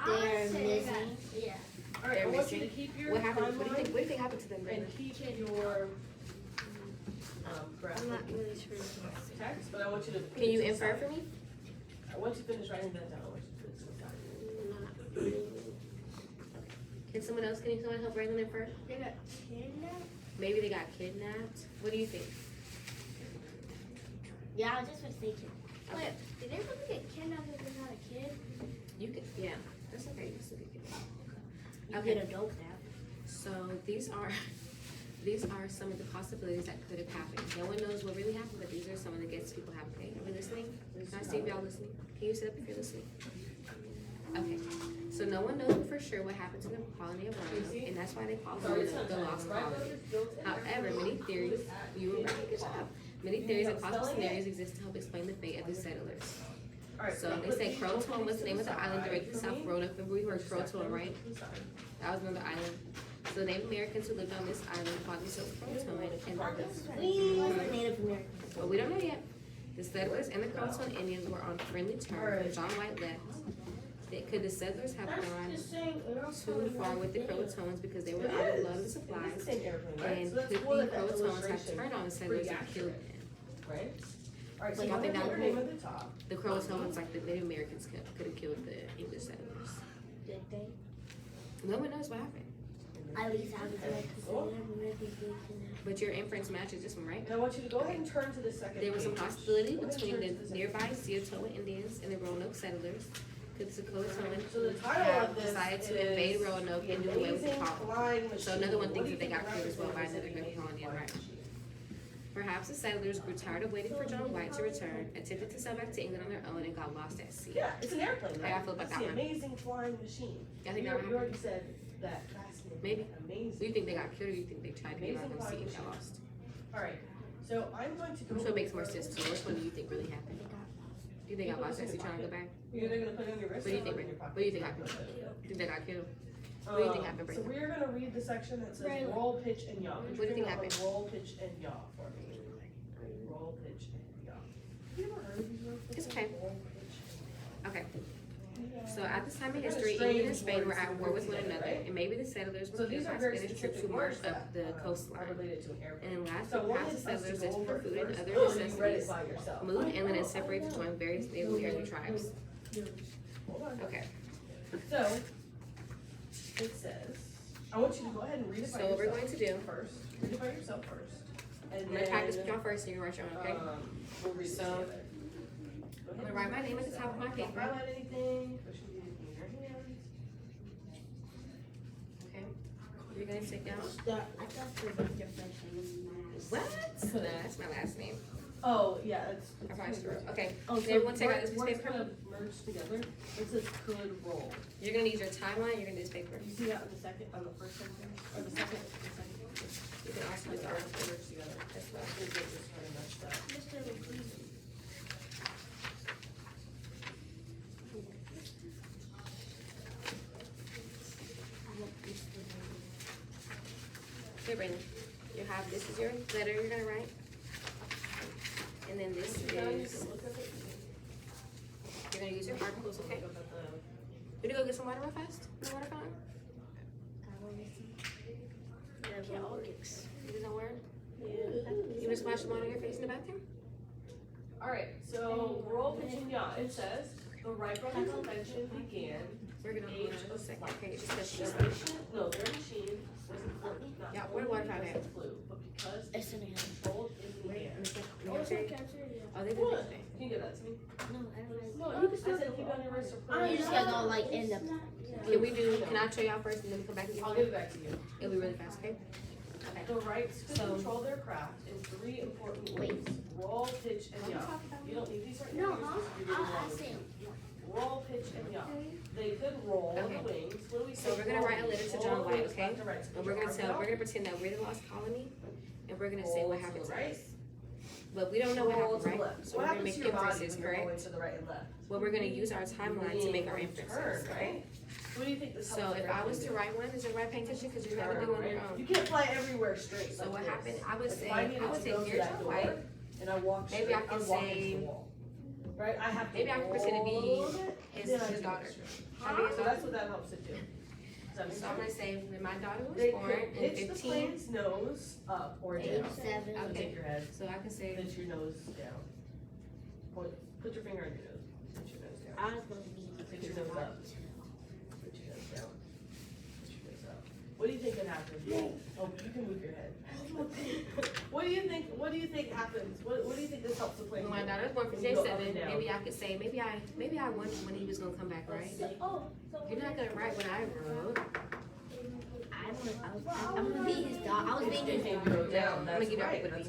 They're missing. Yeah. All right, They're I want you to missing. keep your What happened? What do you timeline think? What do you think happened to them, Brandon? and keep your graphic I'm not really sure. text, but I want you to. Can you infer for me? I want you to finish writing that down. I want you to put some down. Not really. Can someone help Brandon infer? They got kidnapped? Maybe they got kidnapped. What do you think? Yeah, I was just thinking. Wait, did they really get kidnapped if they're not a kid? You could, yeah. That's okay. You can still get kidnapped. You Okay. get adult now. So these are some of the possibilities that could have happened. No one knows what really happened, but these are some of the guesses people have. Okay, are we listening? Can I see if y'all listening? Can you sit up if you're listening? Okay. So no one knows for sure what happened to the colony of Roanoke, and that's why they call it the lost colony. However, many theories, you were right, good job. Many theories and possible scenarios exist to help explain the fate of the settlers. All right, So they say Croatoan was the name of the island directly south of Roanoke. Remember we heard Croatoan, right? That was another island. So the Native Americans who lived on this island called themselves Croatoan. And We was the Native Americans. but we don't know yet. The settlers and the Croatoan Indians were on friendly terms when John White left. Could the settlers have gone too far with the Croatoans because they were out of love and supplies? And could the Croatoans have turned on the settlers and killed them? Right? All right, so Like, you I think have that your would name be- at the top. The Croatoans, like the Native Americans, could have killed the English settlers. Did they? No one knows what happened. At least I was like, because they never really did kidnapped. But your inference matches this one, right? And I want you to go ahead and turn to the second. There was some page. possibility Go ahead and between turn the to second nearby page. Seatoa Indians and the Roanoke settlers. Could the Croatoans So the title have of this decided to is invade Roanoke The and do away with the Amazing colony? Flying So another one Machine. thinks that they What got do you killed as well think by the another Amazing colonial, Flying right? Machine? Perhaps the settlers grew tired of waiting for John White to return, attempted to sail back to England on their own, and got lost at sea. Yeah, it's an airplane, right? I feel about It's that the one. Amazing Flying Machine. I think You that would you already happen. said that. Fascinating. Maybe. Amazing. Do you think they got killed or do you think they tried to get out Amazing of the sea and got flying lost? All right. So I'm going to go. Which one makes more sense to you? Which one do you think really happened? Do you think they got lost at sea trying to go back? You're either gonna put it on your wrist. What do you or think, in your Brandon? pocket. What do you think happened? Do you think they got killed? What do you think happened, So Brandon? we're gonna read the section that says Right. roll, pitch, and yaw. Would What do you think bring up a happened? Roll, pitch, and yaw for me. Roll, pitch, and yaw. Have you ever heard of these words before? It's okay. Roll, pitch, and Okay, yaw. so at this time in They're history, strange England and Spain were words at to war put with one together, another, right? and maybe the settlers So were these killed are by very Spanish troops specific who words marched up that the are coastline. related to an airplane. And last, So one perhaps the is us to settlers, go desperate over for food and first, other or you read it necessities, by yourself. moved inland and separated to join various native area tribes. Hold on. Okay, So, it says, I want you to go ahead and read it by so what we're yourself going to do, first. Read it by yourself first. And I'm gonna practice with then, y'all first and you write your own, okay? We'll read it So, together. Go I'm ahead gonna and write my read it name at the top of my yourself. paper. Don't highlight anything, push it in your hands. Okay, you're gonna take down, I thought the Dr. Fletcher was nice. what? No, that's my last name. Oh, yeah, it's. I probably screwed up. Okay, Oh, did so everyone take out this piece of words paper? kind of merged together. It says could roll. You're gonna need your timeline, you're gonna do this paper. You see that on the second, on the first sentence, or the second? You can also do the article. Merged together. As well. It just kind of messed up. Mr. McLean. Here, Brandon. You have, this is your letter you're gonna write. And then this is, you're gonna use your articles, okay? Can you go get some water real fast? No water fountain? It doesn't work? You just splash some water on your face in the bathroom? Alright, so roll pitch and yaw. It says, the Wright brothers invention began. We're gonna hold on a second, okay, just because she's Their machine, no, their machine was important, not Yeah, where the water only fountain because it flew, but because It's in it here. controlled in the air. Oh, they did What? it today. Can you give that to me? No, I don't know. No, you can still keep it on your wrist or put it You just gotta go like in the. Can I show y'all first and then we come back and get I'll it? give it back to you. It'll be really fast, okay? Okay. The Wrights could So- control their craft in 3 important ways. Roll, pitch, and yaw. You don't need these right now. No, you're huh? supposed to be doing I one. see. Roll, pitch, and yaw. They could roll Okay. the wings. What do we So say? we're gonna Roll write a the letter to wings. John Roll the White, wings, okay? left to right. So And put we're your gonna arms tell, out. we're gonna pretend that we're the lost colony, and we're gonna say Roll what to happened the to right. us. But we don't know what Roll happened, to the right? left. So What we're gonna happens make to your body inferences, when you're going correct? to the right and left? Well, we're gonna use our timeline to make our Being inferences, returned, right? right? What do you think this So helps if I everyone was to do? write one, is it right paying attention, cause you're never Turn, doing your right? You own? can't fly everywhere straight. So like what this. happened, I would If say, I needed to go to here's that John door, White. and I walk Maybe straight, I can I'm walking say- into the wall. Right, I have to Maybe I can pretend to roll a be little bit, his then I his do daughter. it straight. Can I be his So daughter? that's what that helps it do. Does that make So I'm gonna sense? say when my daughter was They born could in pitch the 15, plane's nose up or down. 87. So Okay. take your head, so I can say, pitch your nose down. Point, put your finger on your nose, pitch your nose down. I was gonna be. Pitch your nose up. Put your nose down. Put your nose up. What do you think could happen? Oh, you can move your head. What do you think happens? What do you think this helps the plane when my do? daughter was born for When you go up J7, and down. maybe I could say, maybe I wondered when he was gonna come back, right? You're not gonna write what I wrote. I'm gonna be his dog. I was If being you his think dog. you go down, I'm that's gonna give you right, a quick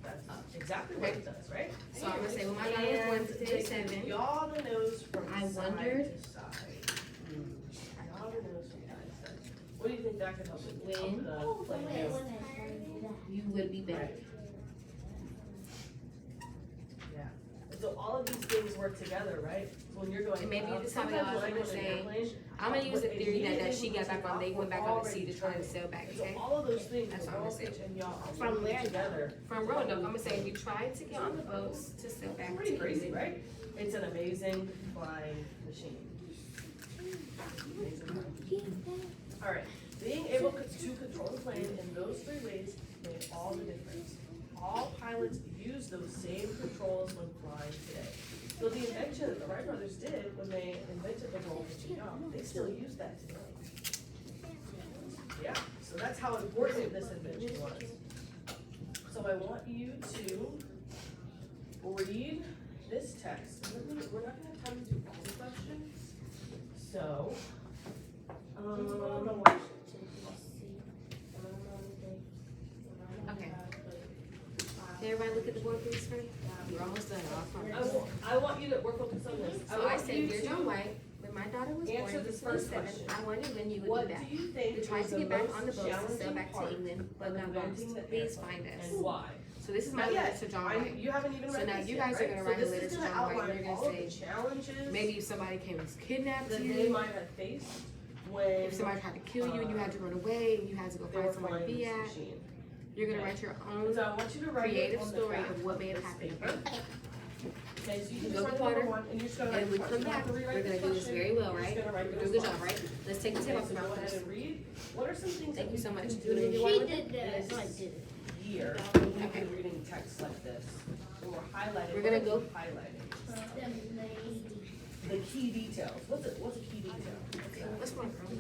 that's exactly what it does, right? So I'm gonna say when my daughter was born for J7, Yaw the nose from I side wondered- to side. Yaw the nose from side to side. What do you think that could help with? When- Help the plane do? you would be better. Yeah. And so all of these things work together, right? So when you're going And maybe up, this time sometimes y'all, when I I'm go gonna in an say, airplane, I'm gonna use the what theory that immediately she got back on, they went back on the sea to try to sail back, So okay? all of those things, That's the what I'm roll, gonna say. pitch, and yaw, are From working where? together. From Roanoke, I'm gonna say we tried to get on the boats to sail back to Pretty crazy, England. right? It's an amazing flying machine. Amazing. All right, being able to control the plane in those 3 ways made all the difference. All pilots use those same controls when flying today. So the invention that the Wright brothers did when they invented the roll, pitch, and yaw, they still use that today. Yeah, so that's how important this invention was. So I want you to read this text. We're not gonna have time to do all the questions. So, Okay. Can everybody look at the board, please, for me? We're almost done, I want you to, we're focused on this. So I want said, you dear to John White, when my daughter was born answer in this first 27, question. I wondered when you would What be back. do you think We tried is to the get back on the most boats to sail challenging back to part England, but of not inventing lost. the Please airplane, find us. and why? So this is my Not letter yet. to John White. You haven't even So read now this you yet, guys are right? gonna So write a this letter is to gonna John White, and outline you're gonna all of the say, challenges maybe if somebody came and kidnapped that they you, might have faced when if somebody tried to kill you and you had to run away and you had to go they were find somewhere to flying be this at, machine. you're gonna Okay. write your So own I want you to write it creative on the story back of what made it this happen. paper. Okay, so you can Go just to write water, number 1 and you're just gonna write And when we the come question. You back, don't have to we're rewrite gonna the do this question. very well, You're right? just gonna write We're the doing a good job, response. right? Let's take the Okay, tip off so the go mouth, ahead please. and read. What are some things Thank that you so much. can Do it do water She with it? did that. this No, I didn't. year when we've Okay. been reading text like this? And we're highlighting. We're gonna what are go- we highlighting? The key details. What's a key detail? What's wrong, girl?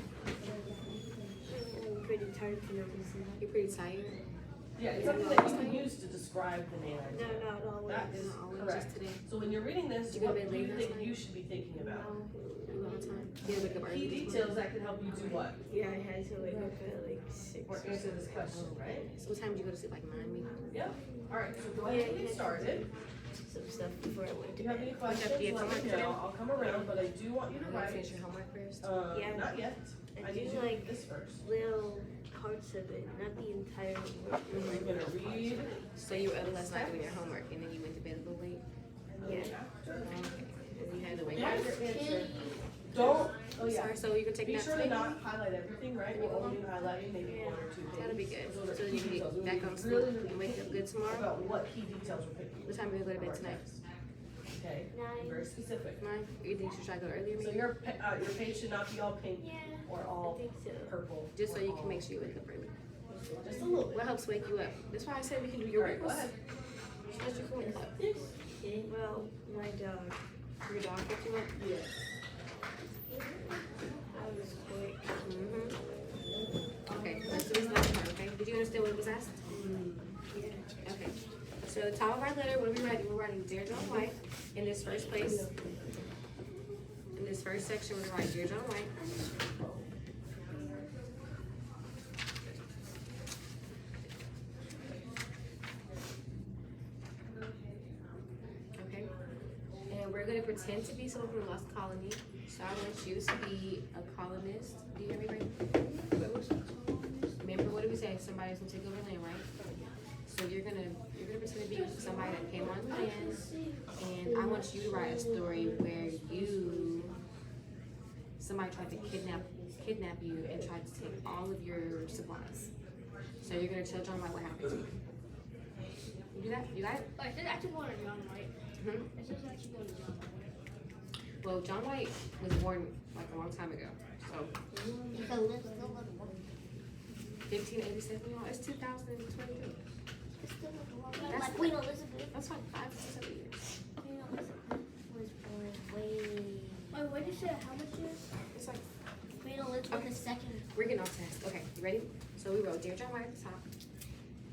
I'm pretty tired for no reason. You're pretty tired? Yeah, it's something that you can use to describe the main No, idea. not always. That is No, only correct. just today. So when you're reading this, You go to what bed do you late think last you night? should be thinking about? You all the time? You gotta wake up early. Key this details morning. that can help you do what? Yeah, I had to wake up at like 6. Or answer this question, right? So what time did you go to sleep? Like 9 maybe? Yep. All right, so go ahead and get started. Some stuff before I went Do to you have bed. any questions? do you have Let me homework today? know. I'll come around, but I do want you to You gotta write. finish your homework first. Yeah. Not yet. I I do need you to like- read this first. Little parts of it, not the entire work. You're gonna read. So you were up last night doing your homework and then you went to bed a little late? Yeah. Okay. And you had to wake Write up? your answer. Don't, oh yeah. Sorry, so you can take Be that sure to today? not highlight everything, right? We'll only be highlighting maybe 1 or 2 things. That'll be good. Those are So back on sleep really and wake up good tomorrow? about what key details we're picking. What time are you gonna go to bed tonight? Okay, 9. very specific. 9? You think you should try to go earlier So maybe? your page should not be all pink Yeah. or I all think so. purple. Just so or you all- can make sure you wake up early. Just a little bit. What helps wake you up? That's why I said we can do your Alright, go workouts. ahead. So that you can wake up. Okay, well, my dog. Your dog wakes you up? Yes. I was quick. Mm-hmm. Okay, let's do this last part, okay? Did you understand what was asked? Yeah. Okay. So the top of our letter, what are we writing? We're writing Dear John White in this first place. In this first section, we're gonna write Dear John White. Okay. And we're gonna pretend to be someone from the Lost Colony. So I want you to be a colonist. Do you hear me right? Remember, what did we say? Somebody's gonna take over land, right? So you're gonna pretend to be somebody that came on land, and I want you to write a story where somebody tried to kidnap you and tried to take all of your supplies. So you're gonna tell John White what happened to you. You do that? You got it? Wait, there's actually going to John White. Hmm? This is actually going to John White. Well, John White was born like a long time ago. So 1587, y'all. It's 2023. That's Like Queen Elizabeth. That's like 5 to 7 years. Queen Elizabeth was born way. Wait, what did you say? How much years? It's like Queen Elizabeth II. we're getting off task. Okay, you ready? So we wrote Dear John White at the top,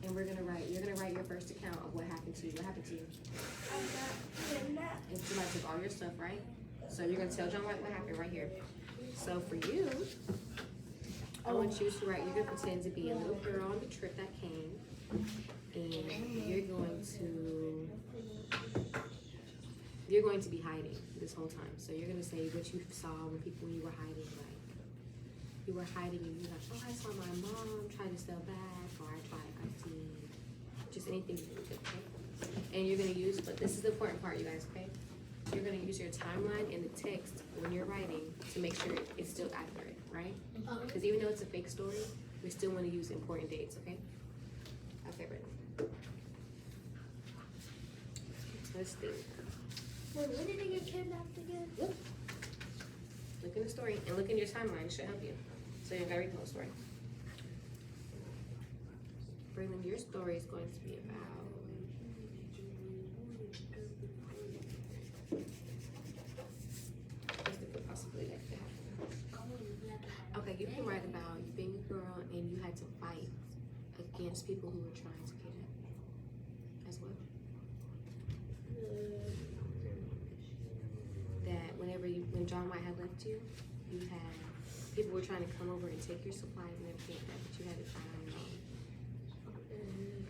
and you're gonna write your first account of what happened to you. What happened to you? I got kidnapped. And somebody took all your stuff, right? So you're gonna tell John White what happened right here. So for you, I want you to write. You're gonna pretend to be a little girl on the trip that came, and you're going to be hiding this whole time. So you're gonna say what you saw when you were hiding, like you were hiding and you're like, oh, I saw my mom try to sell back, or I did just anything you can do, okay? And you're gonna use, but this is the important part, you guys, okay? You're gonna use your timeline and the text when you're writing to make sure it's still accurate, right? Because even though it's a fake story, we still want to use important dates, okay? Okay, Brittany. Let's think. Wait, when did they get kidnapped again? Look in the story and look in your timeline. It should help you. So you're very close, right? Braylon, your story is going to be about. What's the good possibility that could happen? Okay, you can write about you being a girl and you had to fight against people who were trying to kidnap you as well. That when John White had left you, you had people were trying to come over and take your supplies and everything like that, but you had to fight on your own.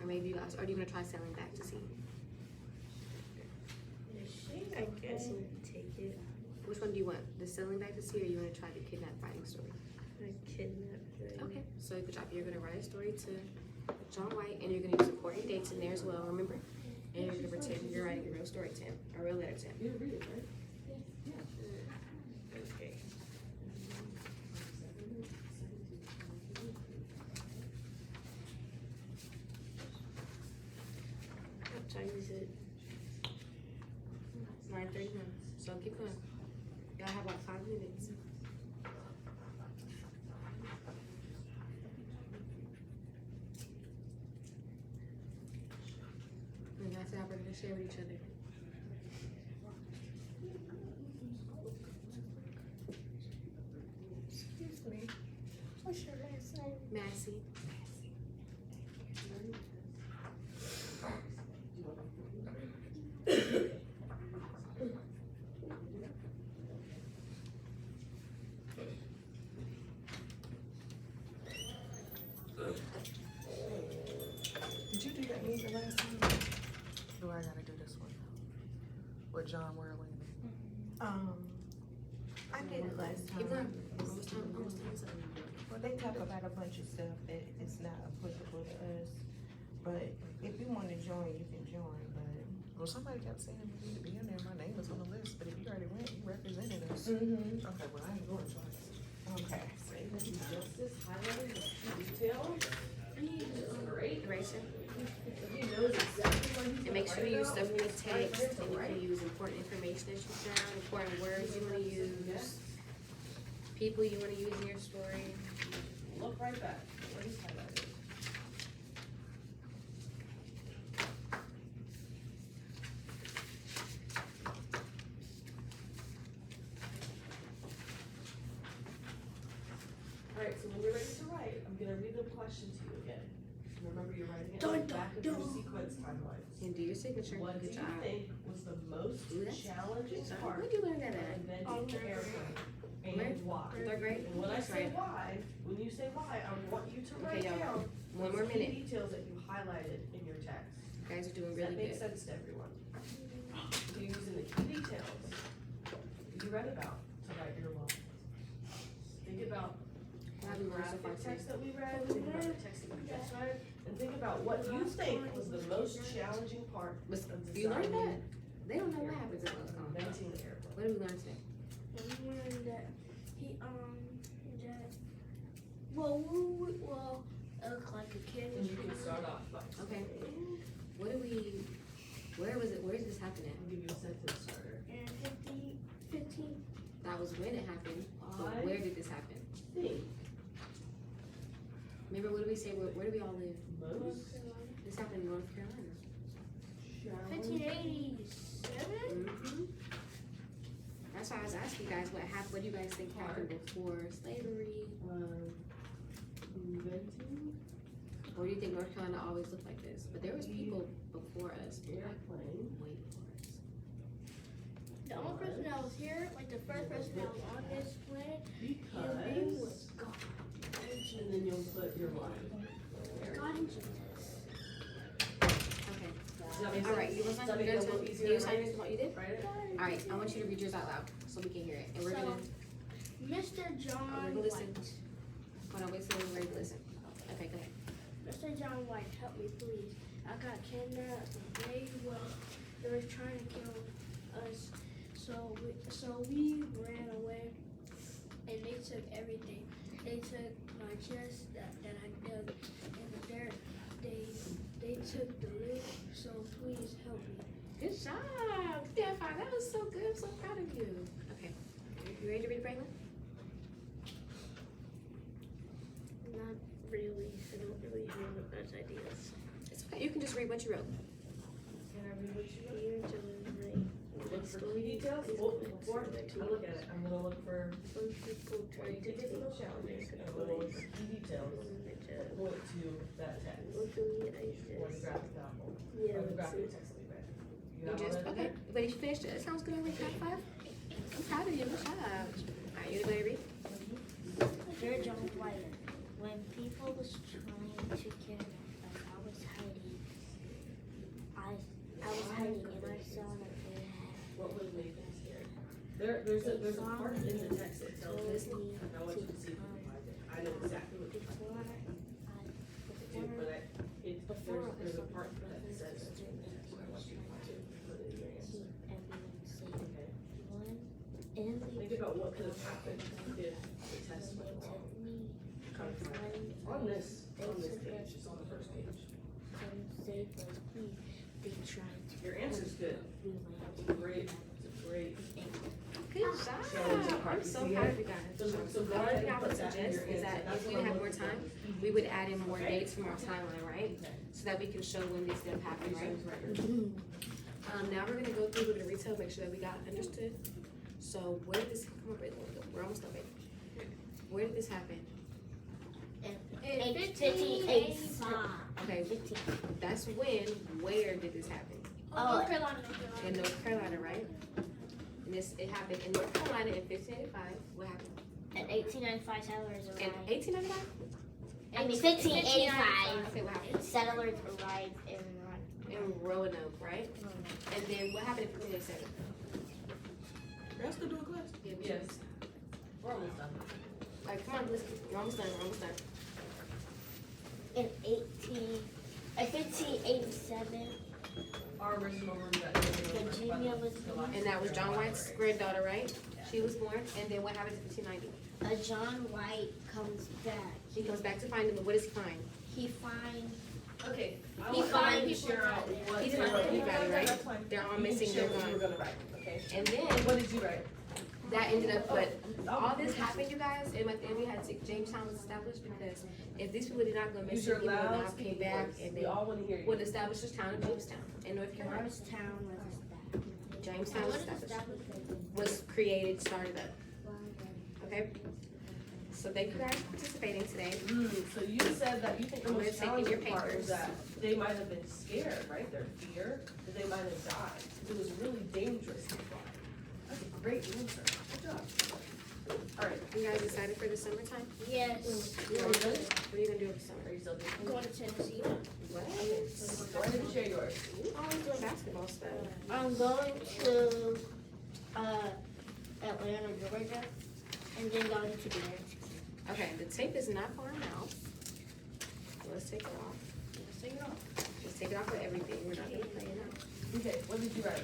Or maybe you guys, or are you gonna try selling back to sea? I guess we'll take it. Which one do you want? The selling back to sea, or you wanna try the kidnap fighting story? I kidnapped them. Okay, so good job. You're gonna write a story to John White, and you're gonna use important dates in there as well. Remember, and you're gonna pretend you're writing a real story to him, a real letter to him. You read it, right? Okay. What time is it? 9:31. So keep going. Y'all have like 5 minutes. And that's how we're gonna share with each other. Excuse me. What's your last name? Massey. Did you do that meeting last time? Do I gotta do this one? With John Whirling? I did it last Keep going. time. Almost time is up. Well, they talk about a bunch of stuff that is not applicable to us, but if you wanna join, you can join, but. Well, somebody kept saying you need to be in there, my name is on the list, but if you already went, you represented us. Mm-hmm. Okay, well, I ain't going twice. Okay. Justice, highlighting, detail. Great. Eraser. sure you use stuff in your text, and you can use important information that you found, important words you wanna use, people you wanna use in your story. Look right back, what is highlighted? Alright, so when you're ready to write, I'm gonna read the question to you again. Remember, you're writing it on the back of your sequence timelines. And do your signature, What do good you job. think was the most Ooh, that's- challenging Where part would you learn that of at? inventing the airplane? Where? And why? Third grade? And when I That's say right. why, when you say why, I want you to write y'all. down One those more key minute. details that you highlighted in your text. You guys are doing Does that really make good. sense to everyone? You're using the key details that you read about to write your law. Think about How the we learned so far graphic today. text that we read, think about the text that we just read, and think about what you think was the most challenging part Was, of you learned that? designing They don't know what happens in those and inventing the airplane. What did we learn today? We learned that he it looked like a kid. And you can start off by. Okay. What did we, where was it, where did this happen at? I'll give you a sentence starter. And 15. That was when it happened, but I where did this happen? think Remember, what did we say, where do we all live? most This happened in North Carolina. challenging. 1587? Mm-hmm. That's why I was asking you guys, what do you guys think happened before slavery? Inventing Or do you think North Carolina always looked like this? But there was people before us, who were like airplane way before us. The only person that was here, like the first person that was on this planet, his name was because, God. and then you'll put your line. God and Jesus. Okay, Does that make all right, sense? you want Does to that make it a little easier you to sign write? what you did? Write it? All right, I want you to read yours out loud, so we can hear it, and we're gonna, Mr. John we're gonna listen. White. hold on, wait till we're ready to listen. Okay, go ahead. Mr. John White, help me please. I got kidnapped. They were trying to kill us. So we ran away, and they took everything. They took my chest that I dug in the dirt. They took the lid. So please help me. Good job, Stefan, that was so good, I'm so proud of you. Okay, you ready to read, Braylon? Not really. I don't really have much ideas. It's okay, you can just read what you wrote. Can I read what you wrote? Here to relate. Look for key details. Well, before I look at it, I'm gonna look for Some people what try you to think is the most challenging, and I'm gonna look for key details that point to that text. Or the graphic novel, or the graphic text that we read. You You have all just, that in okay, there? but you finished it, that sounds good, wait, high five. I'm proud of you, good job. Alright, you ready to read? Dear John White, when people was trying to kidnap us, I was hiding. I was hiding and I saw that they had What was made this here? There's a part in the text that tells us, told me I want you to see if you can find it. I know exactly what you're before talking about. before There's a part that says it in the text, I want you to put it in your answer. keep everyone safe. Okay. One in the Think about what could have happened if the test went wrong. took me On this page, it's on the first page. and saved us. They tried to Your answer's good. It's a great, Good job. Challenging part, I'm you so see proud it? of you guys. So go The only ahead thing I and would put that in suggest your is answer. that That's if we what I'm had more looking for. time, we would add in more Okay. dates from our timeline, right? So that we can show when these stuff happened, right? Now we're gonna go through, we're gonna retell, make sure that we got understood. So where did this come up with? We're almost done, babe. Where did this happen? In 1585. Okay, 15. that's when, where did this happen? North Carolina. In North Carolina, right? And it happened in North Carolina in 1585. What happened? In 1895, settlers In arrived. 1895? I mean, 1585. Okay, what happened? Settlers arrived in In Roanoke, right? And then what happened in 1587? Y'all still doing class? Yes. We're almost done. Like, come on, listen. You're almost done. We're almost done. in 1587. Our original room that. Virginia was born. And that was John White's granddaughter, right? She was born. And then what happens in 1590? John White comes back. He comes back to find him. And what does he find? He finds Okay. I He want fined Ryan to people share out that what He they didn't wrote. find anybody, right? That's fine. They're all You can missing, share they're what you were gone. gonna write, okay? And then What did you write? that ended up, but Oh, all this happened, you guys, and at the end we had to take Jamestown was established because if these people did not go Use missing, your people would loud not came speaking back voice. and We they all wanna hear you. would establish this town of Jamestown in North Carolina. Morristown was established. Jamestown What was is established, established? was created, started up, okay? So thank you guys for participating today. So you said that you think the I'm gonna most take in your challenging part papers. was that they might have been scared, right? Their fear that they might have died. It was really dangerous to fly. That's a great answer. Good job. All right. You guys excited for the summertime? Yes. You ready? What are you gonna do over the summer? Are you still I'm going to Tennessee. What? Go ahead and share yours. You always doing basketball stuff. I'm going to Atlanta, Georgia, and then going to dance. Okay, the tape is not for our mouth. So let's take it off. Let's take it off. Just take it off with everything. We're not gonna play it out. Okay, what did you write?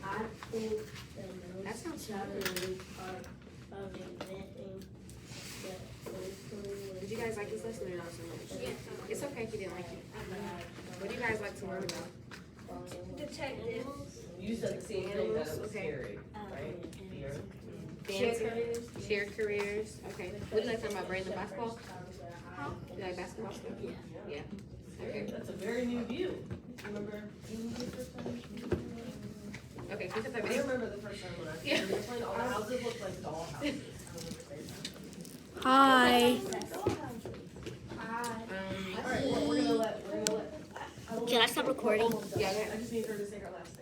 I think the That sounds challenging part of inventing the Did you guys like this lesson or not so much? Yeah. It's okay if you didn't like it. What do you guys like to learn about? Detective. You said the same thing, that it was Okay. scary, right? Fear. Dancing, shared careers. Okay. What do you like to learn about Brandon basketball? You like basketball stuff? Yeah. Okay. That's a very new view. Remember? Okay, can you put that I video? remember the first time when I Yeah. was playing, all the houses looked like doll houses. I remember saying that. Hi. All right, we're gonna let. Can I stop recording? Almost done. Yeah, go ahead. I just need her to say her last thing.